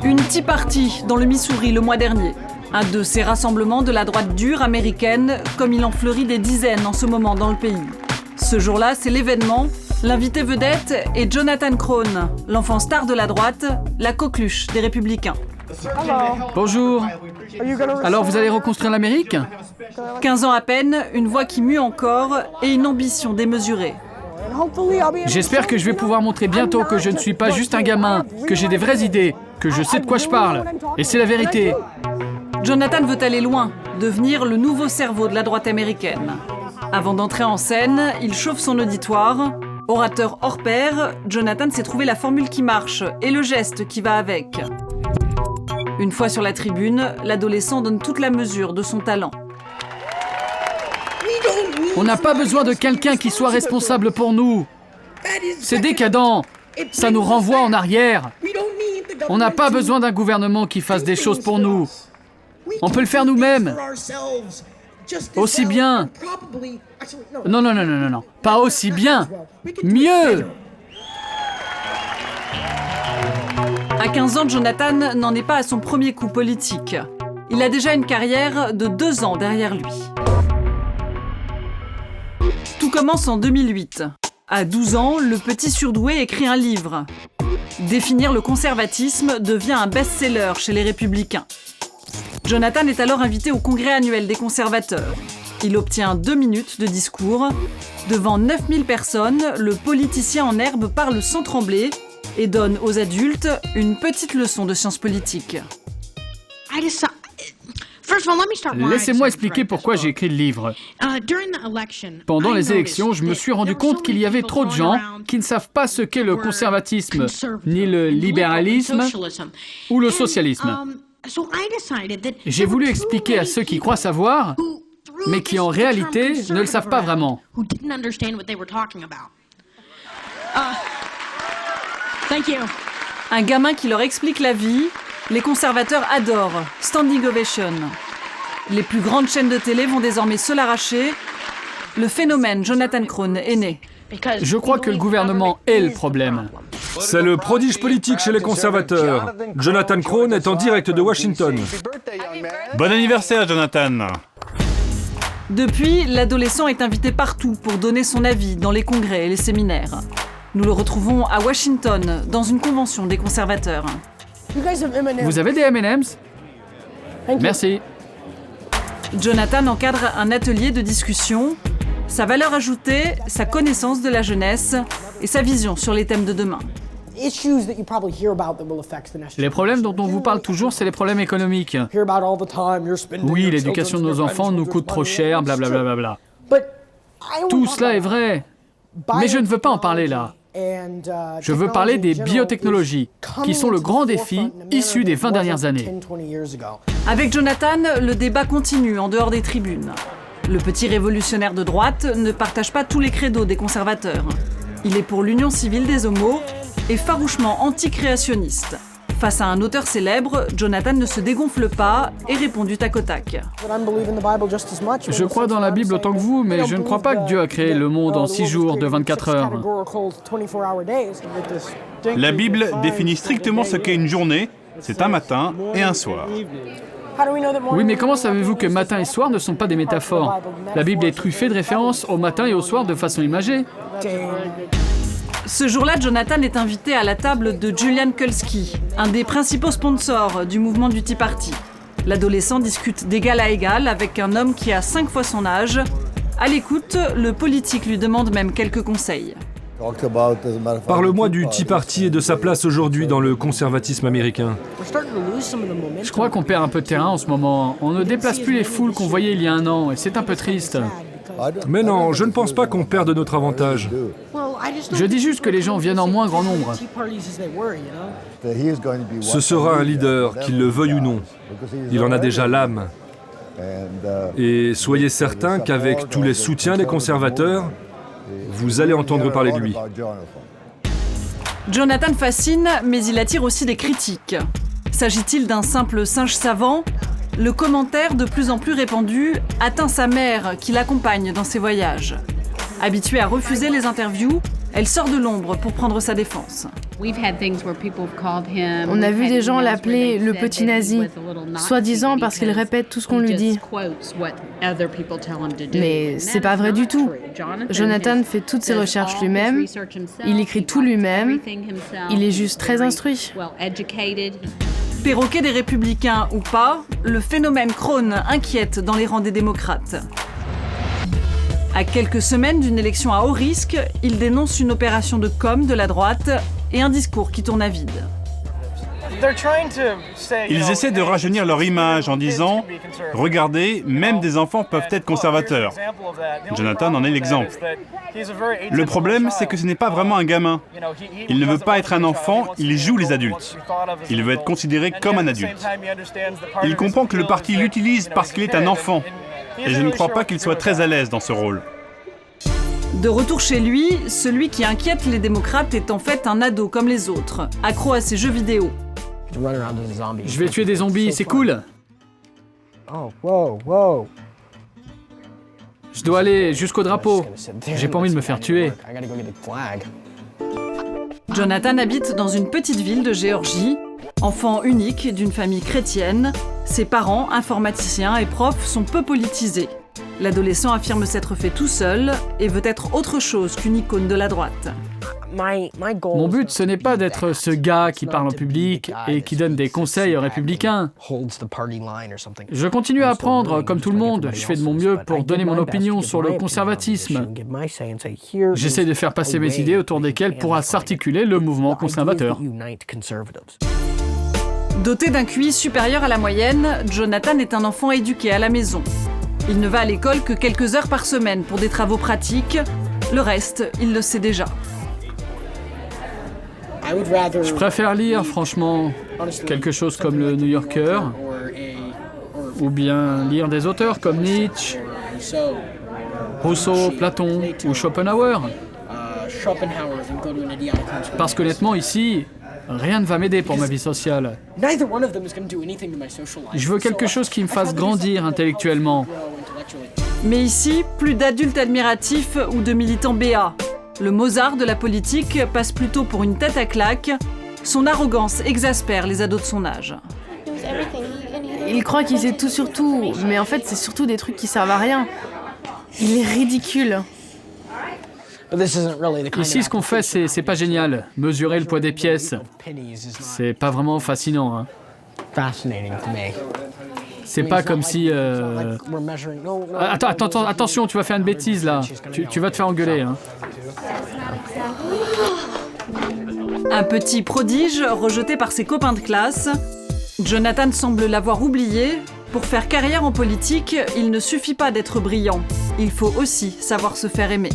Une Tea Party dans le Missouri le mois dernier. Un de ces rassemblements de la droite dure américaine, comme il en fleurit des dizaines en ce moment dans le pays. Ce jour-là, c'est l'événement. L'invité vedette est Jonathan Crone, l'enfant star de la droite, la coqueluche des Républicains. Bonjour. Alors vous allez reconstruire l'Amérique ? 15 ans à peine, une voix qui mue encore et une ambition démesurée. J'espère que je vais pouvoir montrer bientôt que je ne suis pas juste un gamin, que j'ai des vraies idées, que je sais de quoi je parle. Et c'est la vérité. Jonathan veut aller loin, devenir le nouveau cerveau de la droite américaine. Avant d'entrer en scène, il chauffe son auditoire. Orateur hors pair, Jonathan sait trouver la formule qui marche et le geste qui va avec. Une fois sur la tribune, l'adolescent donne toute la mesure de son talent. On n'a pas besoin de quelqu'un qui soit responsable pour nous. C'est décadent. Ça nous renvoie en arrière. On n'a pas besoin d'un gouvernement qui fasse des choses pour nous. On peut le faire nous-mêmes. Aussi bien. Non. Pas aussi bien. Mieux. À 15 ans, Jonathan n'en est pas à son premier coup politique. Il a déjà une carrière de 2 ans derrière lui. Tout commence en 2008. À 12 ans, le petit surdoué écrit un livre. Définir le conservatisme devient un best-seller chez les Républicains. Jonathan est alors invité au congrès annuel des conservateurs. Il obtient 2 minutes de discours. Devant 9000 personnes, le politicien en herbe parle sans trembler et donne aux adultes une petite leçon de sciences politiques. Laissez-moi expliquer pourquoi j'ai écrit le livre. Pendant les élections, je me suis rendu compte qu'il y avait trop de gens qui ne savent pas ce qu'est le conservatisme, ni le libéralisme ou le socialisme. J'ai voulu expliquer à ceux qui croient savoir, mais qui en réalité ne le savent pas vraiment. Un gamin qui leur explique la vie, les conservateurs adorent. Standing ovation. Les plus grandes chaînes de télé vont désormais se l'arracher. Le phénomène Jonathan Crone est né. Je crois que le gouvernement est le problème. C'est le prodige politique chez les conservateurs. Jonathan Crone est en direct de Washington. Bon anniversaire, Jonathan. Depuis, l'adolescent est invité partout pour donner son avis dans les congrès et les séminaires. Nous le retrouvons à Washington, dans une convention des conservateurs. Vous avez des M&M's ? Merci. Jonathan encadre un atelier de discussion. Sa valeur ajoutée, sa connaissance de la jeunesse et sa vision sur les thèmes de demain. Les problèmes dont on vous parle toujours, c'est les problèmes économiques. Oui, l'éducation de nos enfants nous coûte trop cher, blablabla. Tout cela est vrai, mais je ne veux pas en parler là. Je veux parler des biotechnologies, qui sont le grand défi issu des 20 dernières années. Avec Jonathan, le débat continue en dehors des tribunes. Le petit révolutionnaire de droite ne partage pas tous les credos des conservateurs. Il est pour l'union civile des homos et farouchement anti-créationniste. Face à un auteur célèbre, Jonathan ne se dégonfle pas et répond du tac au tac. Je crois dans la Bible autant que vous, mais je ne crois pas que Dieu a créé le monde en 6 jours de 24 heures. La Bible définit strictement ce qu'est une journée. C'est un matin et un soir. Oui, mais comment savez-vous que matin et soir ne sont pas des métaphores ? La Bible est truffée de références au matin et au soir de façon imagée. Ce jour-là, Jonathan est invité à la table de Julian Kulski, un des principaux sponsors du mouvement du Tea Party. L'adolescent discute d'égal à égal avec un homme qui a 5 fois son âge. À l'écoute, le politique lui demande même quelques conseils. Parle-moi du Tea Party et de sa place aujourd'hui dans le conservatisme américain. Je crois qu'on perd un peu de terrain en ce moment. On ne déplace plus les foules qu'on voyait il y a un an, et c'est un peu triste. Mais non, je ne pense pas qu'on perde notre avantage. Je dis juste que les gens viennent en moins grand nombre. Ce sera un leader, qu'il le veuille ou non. Il en a déjà l'âme. Et soyez certains qu'avec tous les soutiens des conservateurs, vous allez entendre parler de lui. Jonathan fascine, mais il attire aussi des critiques. S'agit-il d'un simple singe savant ? Le commentaire de plus en plus répandu atteint sa mère qui l'accompagne dans ses voyages. Habituée à refuser les interviews, elle sort de l'ombre pour prendre sa défense. On a vu des gens l'appeler le petit nazi, soi-disant parce qu'il répète tout ce qu'on lui dit. Mais c'est pas vrai du tout. Jonathan fait toutes ses recherches lui-même, il écrit tout lui-même, il est juste très instruit. Perroquet des Républicains ou pas, le phénomène Crohn inquiète dans les rangs des démocrates. À quelques semaines d'une élection à haut risque, il dénonce une opération de com' de la droite et un discours qui tourne à vide. Ils essaient de rajeunir leur image en disant « Regardez, même des enfants peuvent être conservateurs ». Jonathan en est l'exemple. Le problème, c'est que ce n'est pas vraiment un gamin. Il ne veut pas être un enfant, il joue les adultes. Il veut être considéré comme un adulte. Il comprend que le parti l'utilise parce qu'il est un enfant. Et je ne crois pas qu'il soit très à l'aise dans ce rôle. De retour chez lui, celui qui inquiète les démocrates est en fait un ado comme les autres, accro à ses jeux vidéo. Je vais tuer des zombies, c'est cool. Je dois aller jusqu'au drapeau. J'ai pas envie de me faire tuer. Jonathan habite dans une petite ville de Géorgie. Enfant unique d'une famille chrétienne, ses parents, informaticiens et profs, sont peu politisés. L'adolescent affirme s'être fait tout seul et veut être autre chose qu'une icône de la droite. Mon but, ce n'est pas d'être ce gars qui parle en public et qui donne des conseils aux républicains. Je continue à apprendre comme tout le monde. Je fais de mon mieux pour donner mon opinion sur le conservatisme. J'essaie de faire passer mes idées autour desquelles pourra s'articuler le mouvement conservateur. Doté d'un QI supérieur à la moyenne, Jonathan est un enfant éduqué à la maison. Il ne va à l'école que quelques heures par semaine pour des travaux pratiques. Le reste, il le sait déjà. Je préfère lire, franchement, quelque chose comme le New Yorker, ou bien lire des auteurs comme Nietzsche, Rousseau, Platon ou Schopenhauer. Parce qu'honnêtement, ici, rien ne va m'aider pour ma vie sociale. Je veux quelque chose qui me fasse grandir intellectuellement. Mais ici, plus d'adultes admiratifs ou de militants béats. Le Mozart de la politique passe plutôt pour une tête à claque. Son arrogance exaspère les ados de son âge. Il croit qu'il sait tout sur tout, mais en fait, c'est surtout des trucs qui servent à rien. Il est ridicule. Ici, ce qu'on fait, c'est pas génial. Mesurer le poids des pièces, c'est pas vraiment fascinant. Hein. C'est pas comme si... Attention, tu vas faire une bêtise, là. Tu vas te faire engueuler. Hein. Un petit prodige rejeté par ses copains de classe. Jonathan semble l'avoir oublié. Pour faire carrière en politique, il ne suffit pas d'être brillant. Il faut aussi savoir se faire aimer.